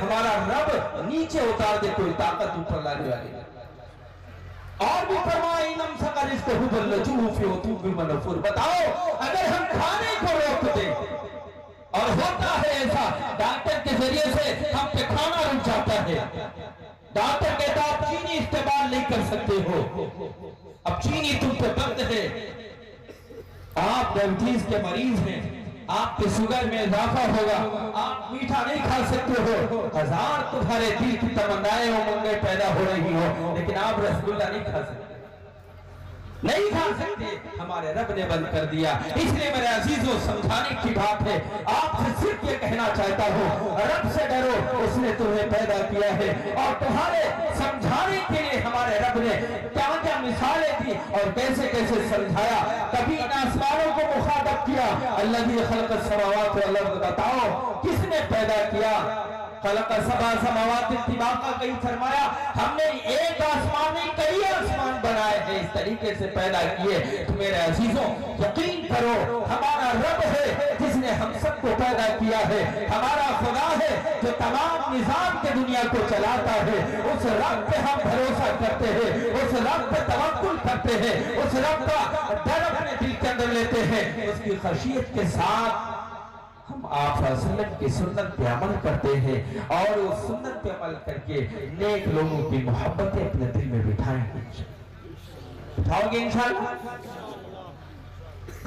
हमारा रब नीचे उतार दे, कोई ताकत ऊपर लाने वाली नहीं। और भी फरमाया इनम सकरिस को हुबल्लजूफी वतूबी मनफुर। बताओ अगर हम खाने को रोक दें, और होता है ऐसा, डॉक्टर के जरिए से हम पे खाना रुक जाता है, डॉक्टर कहता आप चीनी इस्तेमाल नहीं कर सकते हो, अब चीनी तुम पे बंद है, आप डायबिटीज के मरीज हैं, आपके शुगर में इजाफा होगा, आप मीठा नहीं खा सकते हो, हजार तुम्हारे दिल की तमन्नाएं उमंगें पैदा हो रही हो, लेकिन आप रसगुल्ला नहीं खा सकते, नहीं खा सकते, हमारे रब ने बंद कर दिया। इसलिए मेरे अजीजों समझाने की बात है, आपसे सिर्फ ये कहना चाहता हूँ, रब से डरो, उसने तुम्हें पैदा किया है, और तुम्हारे समझाने के लिए हमारे रब ने क्या क्या मिसालें दी और कैसे कैसे समझाया। कभी इन आसमानों को मुखातब किया, अल्लाज़ी खलक़स समावात वल अर्ज़, बताओ किसने पैदा किया, खलक़ सबा समावात तिबाका, कहीं फरमाया हमने एक आसमान नहीं कई आसमान बनाए हैं, इस तरीके से पैदा किए। तो मेरे अजीजों यकीन करो, हमारा रब है जिसने हम सबको पैदा किया है, हमारा खुदा है जो तमाम निजाम के दुनिया को चलाता है, उस रब पे हम भरोसा करते हैं, उस रब पे तवक्कुल करते हैं, उस रब का डर अपने दिल के अंदर लेते हैं, उसकी खशियत के साथ हम आप सल्लल्लाहु की सुन्नत पे अमल करते हैं, और उस सुन्नत पे अमल करके नेक लोगों की मोहब्बतें अपने दिल में बिठाएंगे, बिठाओगे इंशाअल्लाह।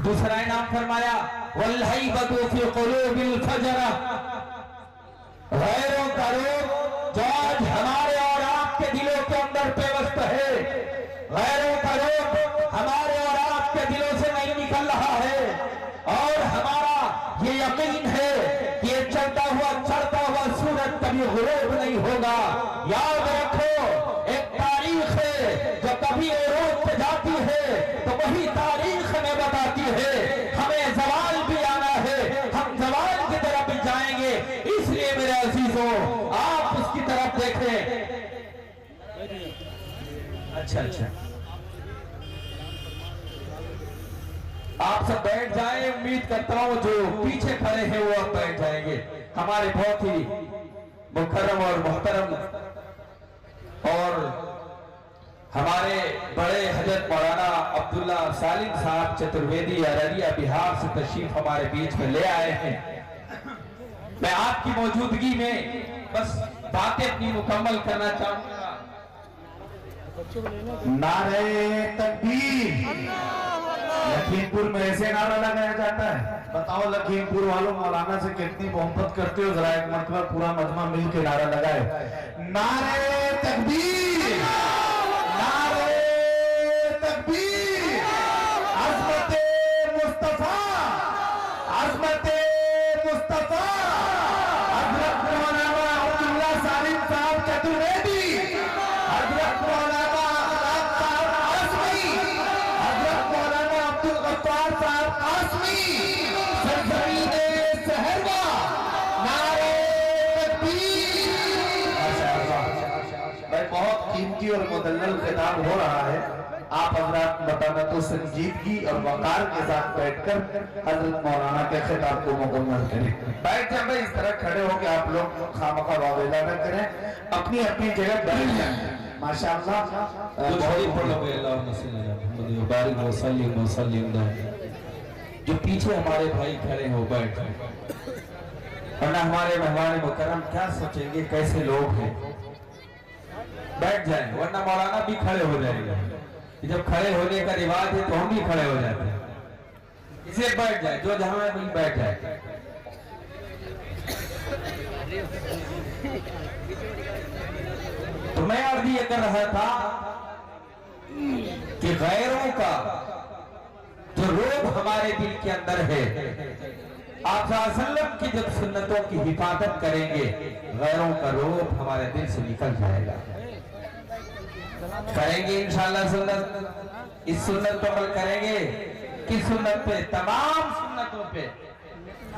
दूसरा इनाम फरमाया वल्हैबतु फी क़ुलूबिल फजरा, गैरों का रोग जो आज हमारे और आपके दिलों के अंदर पेवस्त है, गैरों का रोग हमारे और आपके दिलों से नहीं निकल रहा है, और हमारा ये यकीन है कि ये चलता हुआ चढ़ता हुआ सूरज कभी गुरूब नहीं होगा। याद रखो एक तारीख है जो कभी उरूज पे जाती है तो वही तारीख हमें बताती है, हमें जवाल भी आना है, हम जवाल की तरफ भी जाएंगे। इसलिए मेरे अजीजों आप उसकी तरफ देखें। अच्छा आप सब बैठ जाएं, उम्मीद करता हूं जो पीछे खड़े हैं वो अब बैठ जाएंगे। हमारे बहुत ही मुकर्रम और मोहतरम और हमारे बड़े हजरत मौलाना अब्दुल्ला सालिम साहब चतुर्वेदी अररिया बिहार से तशरीफ हमारे बीच में ले आए हैं। मैं आपकी मौजूदगी में बस बातें अपनी मुकम्मल करना चाहूंगा। नारे तकबीर। लखीमपुर में ऐसे नारा लगाया जाता है? बताओ लखीमपुर वालों मौलाना से कितनी मोहब्बत करते हो, जरा एक मरतबा पूरा मजमा मिल के नारा लगाए, नारे तकबीर, नारे तकबीर। अज़मते मुस्तफा, अज़मते मुस्तफा। हज़रत मौलाना अब्दुल्ला सालिम साहब चतुर्वेदी, हज़रत मौलाना कीमती और मुदल्लल खिताब हो रहा है। आप हजरात बताना तो संजीदगी और वकार के साथ बैठकर हजरत मौलाना के खिताब को मुकम्मल करें। बैठ जाए भाई, इस तरह खड़े होकर आप लोग खामखा वावेला न करें, अपनी अपनी जगह बैठ जाए। माशाअल्लाह जो पीछे हमारे भाई खड़े हो बैठ, वरना हमारे मेहमान मुकर्रम क्या सोचेंगे कैसे लोग हैं। बैठ जाए वरना मौलाना भी खड़े हो जाएगा। जब खड़े होने का रिवाज है तो हम भी खड़े हो जाते हैं, इसलिए बैठ जाए, जो जहां है वहीं बैठ जाए। तो मैं अर्ज ये कर रहा था कि गैरों का जो रोग हमारे दिल के अंदर है, आप सल्लल्लाहु की जब सुन्नतों की हिफाजत करेंगे, गैरों का रोग हमारे दिल से निकल जाएगा। करेंगे इंशाअल्लाह सुन्नत, इस सुन्नत पर अमल करेंगे, किस सुन्नत पे? तमाम सुन्नतों पे।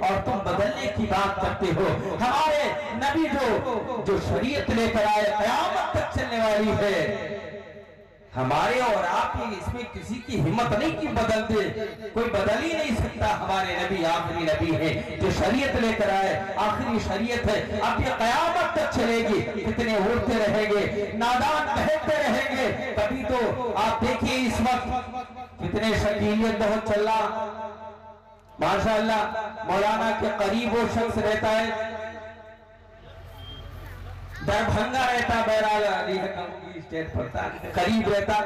और तुम बदलने की बात करते हो। हमारे नबी जो शरीयत लेकर आए क़यामत तक चलने वाली है, हमारे और आप ही इसमें किसी की हिम्मत नहीं कि बदल दे, कोई बदल ही नहीं सकता। हमारे नबी आखिरी नबी है जो शरीयत लेकर आए, आखिरी शरीयत है, अब ये क़यामत तक चलेगी। कितने उड़ते रहेंगे, नादान बहते रहेंगे। कभी तो आप देखिए इस वक्त कितने शकीलियत बहुत चल रहा, माशाअल्लाह। मौलाना के करीब वो शख्स रहता है, दरभंगा रहता, बहरहाल अली हकम स्टेट पड़ता, करीब रहता,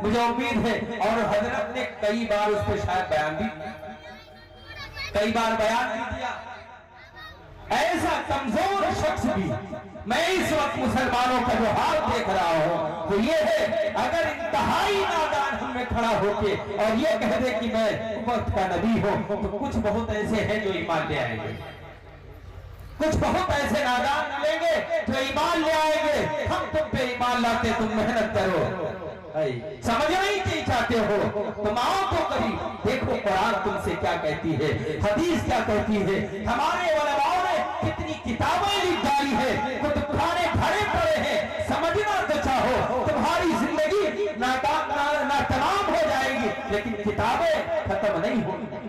मुझे उम्मीद है। और हजरत ने कई बार उस पर शायद बयान भी दिया। ऐसा कमजोर शख्स भी, मैं इस वक्त मुसलमानों का जो हाल देख रहा हूँ वो ये है, अगर इंतहाई नादान हम में खड़ा होके और ये कह दे कि मैं उम्मत का नबी हूँ, तो कुछ बहुत ऐसे हैं जो ईमान ले आएंगे, कुछ बहुत ऐसे नादान मिलेंगे जो ईमान ले आएंगे। हम तुम पे ईमान लाते, तुम मेहनत करो, समझना ही नहीं चाहते हो, तुम आओ तो कभी देखो कुरान तुमसे क्या कहती है, हदीस क्या कहती है। हमारे उलमाओं ने कितनी किताबें लिख डाली है, कुतुबखाने भरे पड़े हैं। समझना तो चाहो, तुम्हारी जिंदगी ना तमाम हो जाएगी, लेकिन किताबें खत्म नहीं होंगी,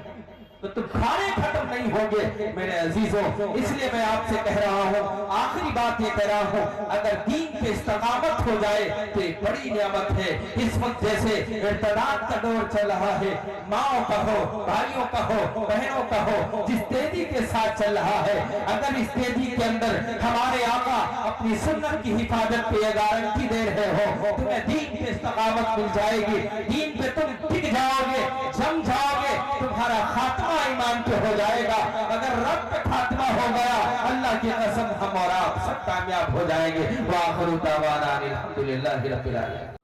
तो तुम खाने खत्म नहीं होंगे मेरे अजीजों। इसलिए मैं आपसे कह रहा हूँ, आखिरी बात ये कह रहा हूँ, अगर दीन पे इस्तकामत हो जाए तो एक बड़ी नियामत है। इस वक्त जैसे इर्तिदाद का दौर चल रहा है, माओ का हो, भाइयों का हो, बहनों का हो, जिस तेजी के साथ चल रहा है, अगर इस तेजी के अंदर हमारे आका अपनी सुन्नत की हिफाजत पे गारंटी दे रहे हो, तुम्हें दीन पे इस्तकामत मिल जाएगी, दीन पे तुम टिक जाओगे, जम जाओगे, तुम्हारा खात्मा ईमान पे हो जाएगा। अगर रब पे खात्मा हो गया, अल्लाह की कसम हम और आप सब कामयाब हो जाएंगे। वाखिरु दावाना अनिल हम्दुलिल्लाहि रब्बिल आलमीन।